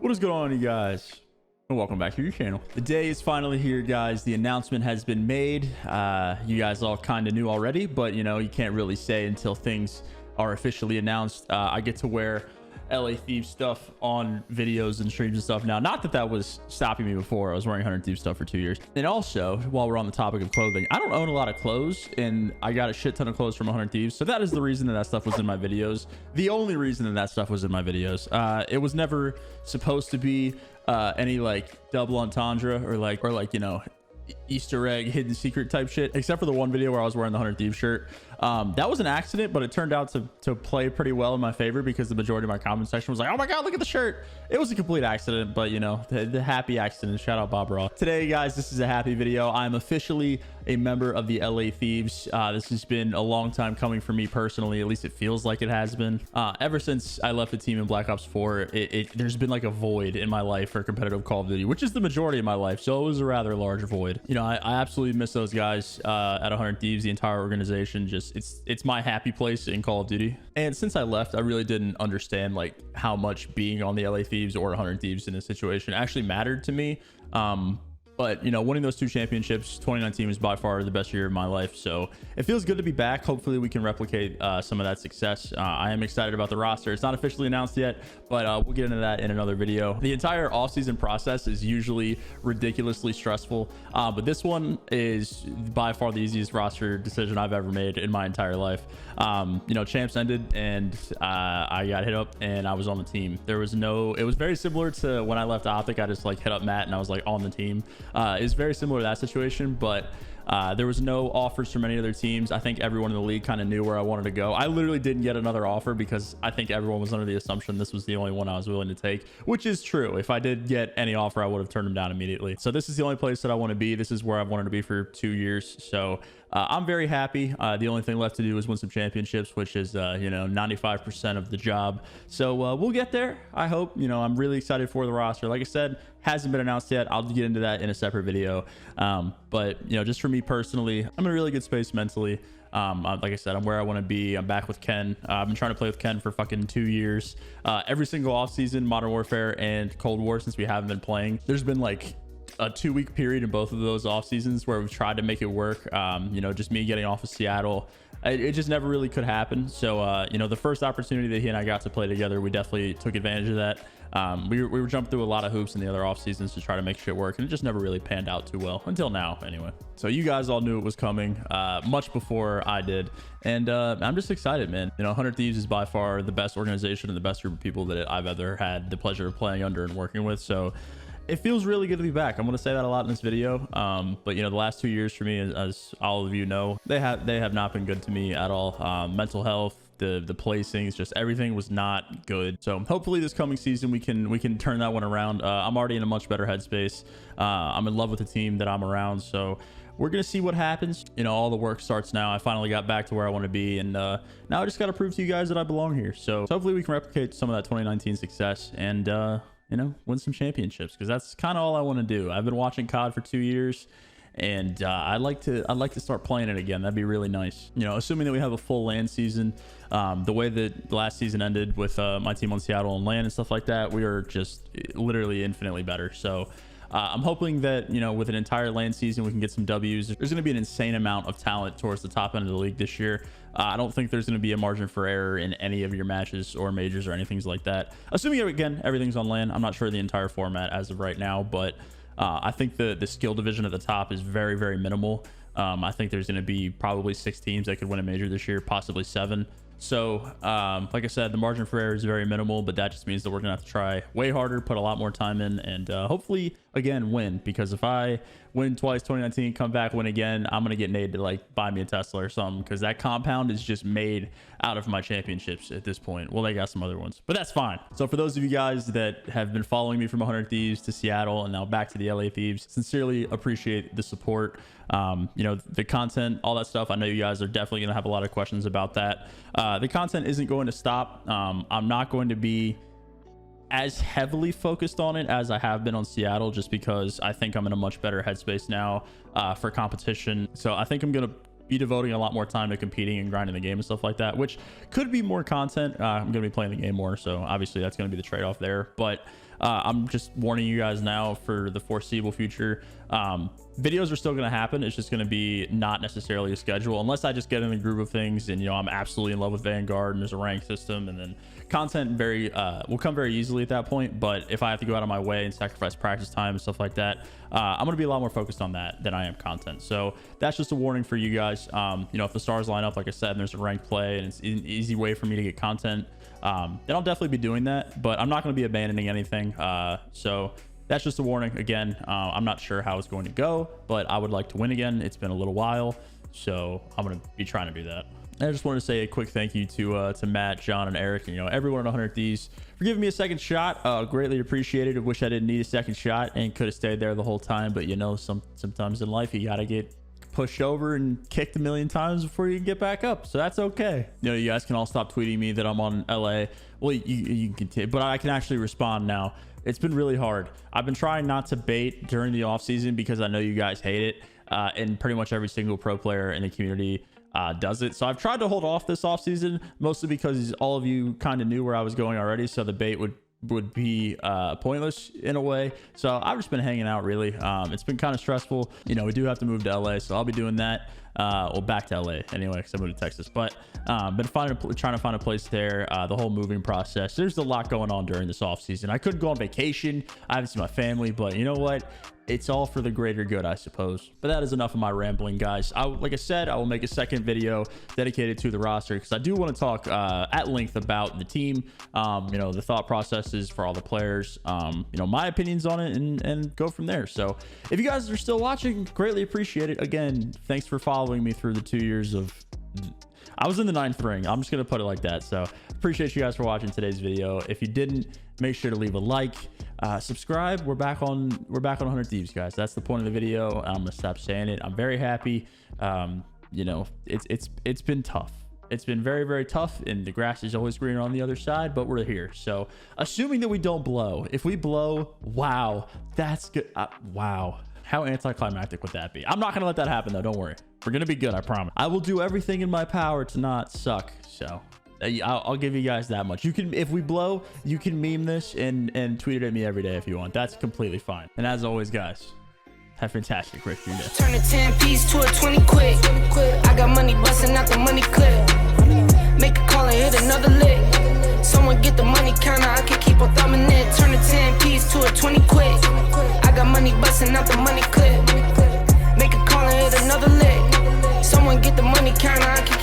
What is going on, you guys? And welcome back to your channel. The day is finally here, guys. The announcement has been made. You guys all kind of knew already, but you know, you can't really say until things are officially announced. I get to wear LA Thieves stuff on videos and streams and stuff now. Not that that was stopping me before. I was wearing 100 Thieves stuff for 2 years. And also, while we're on the topic of clothing, I don't own a lot of clothes, and I got a shit ton of clothes from 100 Thieves. So that is the reason that that stuff was in my videos. The only reason that that stuff was in my videos. It was never supposed to be any like double entendre or like you know, Easter egg hidden secret type shit, except for the one video where I was wearing the 100 Thieves shirt. That was an accident, but it turned out to play pretty well in my favor because the majority of my comment section was like, oh my god, look at the shirt. It was a complete accident, but you know, the happy accident. Shout out Bob Raw. Today, guys, this is a happy video. I'm officially a member of the LA Thieves. This has been a long time coming for me personally. At least it feels like it has been. Ever since I left the team in Black Ops 4, there's been like a void in my life for competitive Call of Duty, which is the majority of my life. So it was a rather large void. You know, I absolutely miss those guys at 100 Thieves, the entire organization. Just it's my happy place in Call of Duty. And since I left, I really didn't understand like how much being on the LA Thieves or 100 Thieves in this situation actually mattered to me. But you know, winning those 2 championships, 2019 was by far the best year of my life. So it feels good to be back. Hopefully we can replicate some of that success. I am excited about the roster. It's not officially announced yet, but we'll get into that in another video. The entire offseason process is usually ridiculously stressful, but this one is by far the easiest roster decision I've ever made in my entire life. You know, champs ended and I got hit up and I was on the team. It was very similar to when I left Optic. I just like hit up Matt and I was like on the team. It's very similar to that situation, but there was no offers from any other teams. I think everyone in the league kind of knew where I wanted to go. I literally didn't get another offer because I think everyone was under the assumption this was the only one I was willing to take, which is true. If I did get any offer, I would have turned them down immediately. So this is the only place that I want to be. This is where I've wanted to be for 2 years. So I'm very happy. The only thing left to do is win some championships, which is, you know, 95% of the job. So we'll get there, I hope. You know, I'm really excited for the roster. Like I said, hasn't been announced yet. I'll get into that in a separate video. But, you know, just for me personally, I'm in a really good space mentally. Like I said, I'm where I want to be. I'm back with Ken. I've been trying to play with Ken for fucking 2 years. Every single offseason, Modern Warfare and Cold War, since we haven't been playing, there's been like a 2-week period in both of those off seasons where we've tried to make it work. You know, just me getting off of Seattle, it just never really could happen. So you know, the first opportunity that he and I got to play together, we definitely took advantage of that. We were jumping through a lot of hoops in the other off seasons to try to make shit work, and it just never really panned out too well until now anyway. So you guys all knew it was coming much before I did, and I'm just excited, man. You know, 100 Thieves is by far the best organization and the best group of people that I've ever had the pleasure of playing under and working with. So it feels really good to be back. I'm going to say that a lot in this video. But you know, the last 2 years for me, as all of you know, they have not been good to me at all. Mental health, the placings, just everything was not good. So hopefully this coming season we can turn that one around. I'm already in a much better headspace. I'm in love with the team that I'm around. So we're gonna see what happens. You know, all the work starts now. I finally got back to where I want to be, and now I just got to prove to you guys that I belong here. So hopefully we can replicate some of that 2019 success and you know, win some championships, because that's kind of all I want to do. I've been watching COD for 2 years, and I'd like to start playing it again. That'd be really nice. You know, assuming that we have a full LAN season, the way that the last season ended with my team on Seattle and LAN and stuff like that, we are just literally infinitely better. So I'm hoping that, you know, with an entire LAN season, we can get some W's. There's going to be an insane amount of talent towards the top end of the league this year. I don't think there's going to be a margin for error in any of your matches or majors or anything like that. Assuming, again, everything's on LAN. I'm not sure the entire format as of right now, but I think the skill division at the top is very, very minimal. I think there's going to be probably 6 teams that could win a major this year, possibly 7. So like I said, the margin for error is very minimal, but that just means that we're gonna have to try way harder, put a lot more time in, and hopefully again win. Because if I win twice 2019, come back, win again, I'm gonna get Nate to like buy me a Tesla or something, because that compound is just made out of my championships at this point. Well, they got some other ones, but that's fine. So for those of you guys that have been following me from 100 Thieves to Seattle and now back to the LA Thieves, sincerely appreciate the support. You know, the content, all that stuff, I know you guys are definitely gonna have a lot of questions about that. The content isn't going to stop. I'm not going to be as heavily focused on it as I have been on Seattle, just because I think I'm in a much better headspace now for competition. So I think I'm gonna be devoting a lot more time to competing and grinding the game and stuff like that, which could be more content. I'm gonna be playing the game more, so obviously that's gonna be the trade-off there. But I'm just warning you guys now for the foreseeable future. Videos are still going to happen. It's just going to be not necessarily a schedule unless I just get in a group of things and, you know, I'm absolutely in love with Vanguard and there's a rank system, and then content will come very easily at that point. But if I have to go out of my way and sacrifice practice time and stuff like that, I'm going to be a lot more focused on that than I am content. So that's just a warning for you guys. You know, if the stars line up, like I said, and there's a ranked play and it's an easy way for me to get content, then I'll definitely be doing that, but I'm not going to be abandoning anything. So that's just a warning. Again, I'm not sure how it's going to go, but I would like to win again. It's been a little while, so I'm going to be trying to do that. And I just wanted to say a quick thank you to Matt, John, and Eric, and, you know, everyone at 100 Thieves for giving me a second shot. Greatly appreciated. I wish I didn't need a second shot and could have stayed there the whole time, but, you know, sometimes in life you got to get pushed over and kicked a million times before you can get back up, so that's okay. You know, you guys can all stop tweeting me that I'm on LA. Well, you can continue, but I can actually respond now. It's been really hard. I've been trying not to bait during the off season because I know you guys hate it, and pretty much every single pro player in the community does it. So I've tried to hold off this off season, mostly because all of you kind of knew where I was going already, so the bait would be pointless in a way. So I've just been hanging out, really. It's been kind of stressful. You know, we do have to move to LA, so I'll be doing that. Well, back to LA anyway, because I moved to Texas, but been trying to find a place there. The whole moving process, there's a lot going on during this off season. I could go on vacation. I haven't seen my family, but you know what? It's all for the greater good, I suppose. But that is enough of my rambling, guys. Like I said, I will make a second video dedicated to the roster because I do want to talk at length about the team, you know, the thought processes for all the players, you know, my opinions on it, and go from there. So if you guys are still watching, greatly appreciate it. Again, thanks for following me through the 2 years of... I was in the 9th ring. I'm just going to put it like that. So appreciate you guys for watching today's video. If you didn't, make sure to leave a like, subscribe. We're back on 100 Thieves, guys. That's the point of the video. I'm gonna stop saying it. I'm very happy. You know, it's been tough. It's been very, very tough, and the grass is always greener on the other side, but we're here. So assuming that we don't blow, if we blow, wow, that's good. Wow, how anticlimactic would that be? I'm not gonna let that happen though. Don't worry, we're gonna be good. I promise. I will do everything in my power to not suck. So I'll give you guys that much. You can, if we blow, you can meme this and tweet it at me every day if you want. That's completely fine. And as always, guys, have a fantastic rest of your day. Turn a 10 piece to a 20 quick. I got money busting out the money clip. Make a call and hit another lick. Someone get the money counter, I can keep on thumbing it. Turn a 10 piece to a 20 quick. I got money busting out the money clip. Make a call and hit another lick. Someone get the money counter, I can